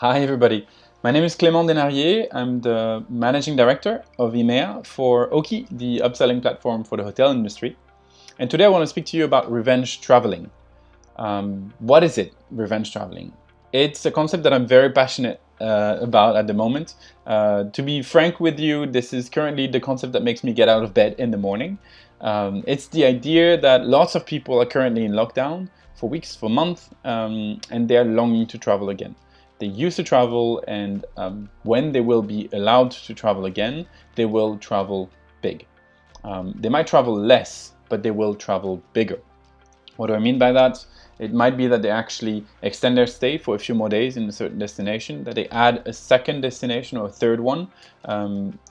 Hi everybody, my name is Clément Dénarié. I'm the Managing Director of EMEA for Oaky, the upselling platform for the hotel industry. And today I want to speak to you about revenge traveling. What is it, revenge traveling? It's a concept that I'm very passionate about at the moment. To be frank with you, this is currently the concept that makes me get out of bed in the morning. It's the idea that lots of people are currently in lockdown for weeks, for months, and they're longing to travel again. They used to travel, and when they will be allowed to travel again, they will travel big. They might travel less, but they will travel bigger. What do I mean by that? It might be that they actually extend their stay for a few more days in a certain destination, that they add a second destination or a third one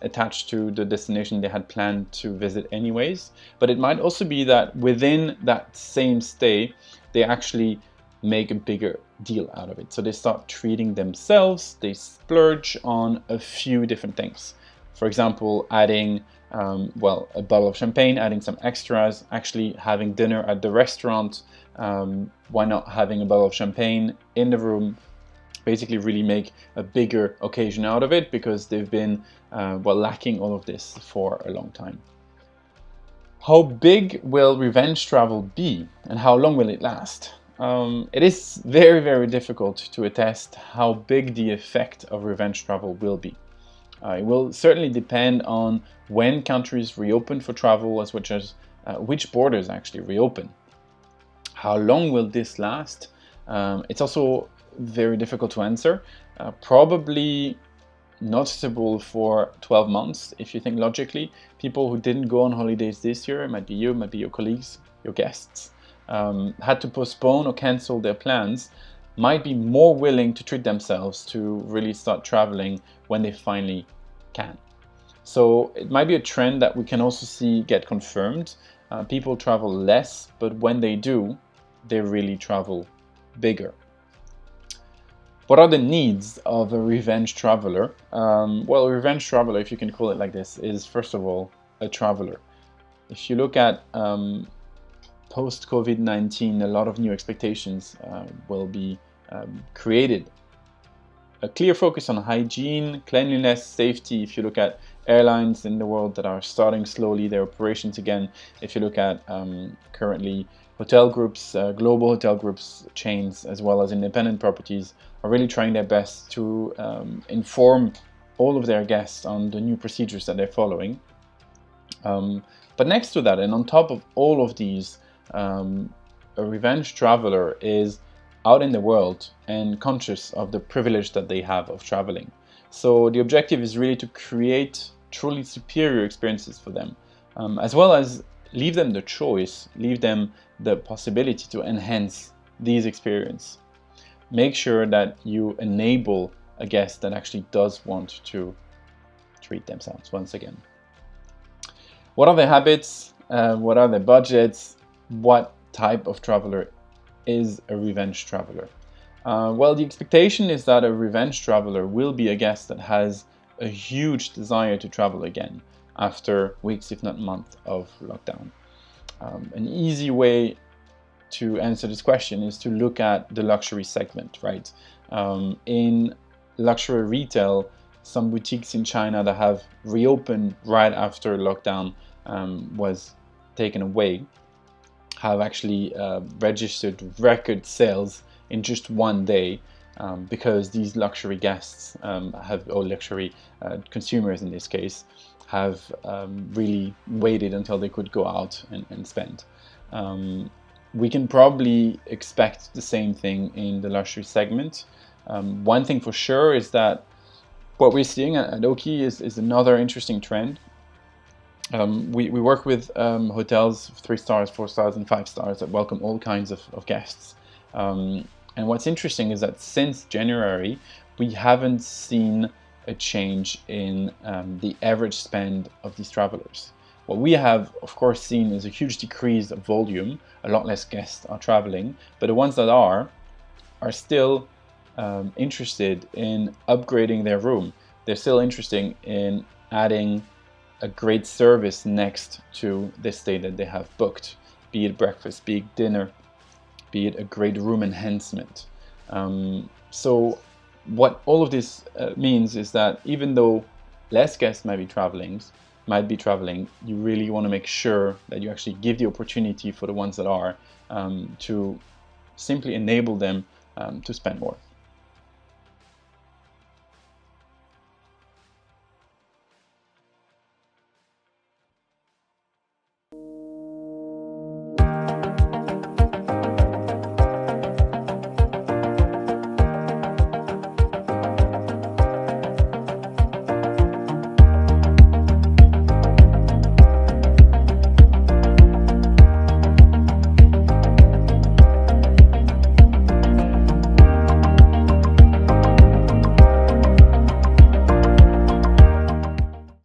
attached to the destination they had planned to visit anyways. But it might also be that within that same stay, they actually make a bigger deal out of it. So they start treating themselves, they splurge on a few different things. For example, adding a bottle of champagne, adding some extras, actually having dinner at the restaurant. Why not having a bottle of champagne in the room? Basically really make a bigger occasion out of it because they've been lacking all of this for a long time. How big will revenge travel be and how long will it last? It is very, very difficult to attest how big the effect of revenge travel will be. It will certainly depend on when countries reopen for travel, as much as which borders actually reopen. How long will this last? It's also very difficult to answer. Probably not suitable for 12 months, if you think logically. People who didn't go on holidays this year, it might be you, it might be your colleagues, your guests, had to postpone or cancel their plans, might be more willing to treat themselves to really start traveling when they finally can. So it might be a trend that we can also see get confirmed. People travel less, but when they do, they really travel bigger. What are the needs of a revenge traveler? A revenge traveler, if you can call it like this, is first of all a traveler. If you look at post-COVID-19, a lot of new expectations will be created. A clear focus on hygiene, cleanliness, safety. If you look at airlines in the world that are starting slowly their operations again, if you look at currently hotel groups, global hotel groups, chains, as well as independent properties, are really trying their best to inform all of their guests on the new procedures that they're following. But next to that, and on top of all of these, a revenge traveler is out in the world and conscious of the privilege that they have of traveling. So the objective is really to create truly superior experiences for them, as well as leave them the choice, leave them the possibility to enhance these experiences. Make sure that you enable a guest that actually does want to treat themselves once again. What are their habits? What are their budgets? What type of traveler is a revenge traveler? The expectation is that a revenge traveler will be a guest that has a huge desire to travel again after weeks, if not months, of lockdown. An easy way to answer this question is to look at the luxury segment, right? In luxury retail, some boutiques in China that have reopened right after lockdown was taken away have actually registered record sales in just one day because these luxury guests or luxury consumers in this case, have really waited until they could go out and spend. We can probably expect the same thing in the luxury segment. One thing for sure is that what we're seeing at Oaky is another interesting trend. We work with hotels, 3 stars, 4 stars, and 5 stars that welcome all kinds of guests. And what's interesting is that since January, we haven't seen a change in the average spend of these travelers. What we have, of course, seen is a huge decrease of volume. A lot less guests are traveling, but the ones that are still interested in upgrading their room. They're still interested in adding a great service next to the stay that they have booked, be it breakfast, be it dinner, be it a great room enhancement. So what all of this means is that even though less guests might be traveling, you really want to make sure that you actually give the opportunity for the ones that are to simply enable them to spend more.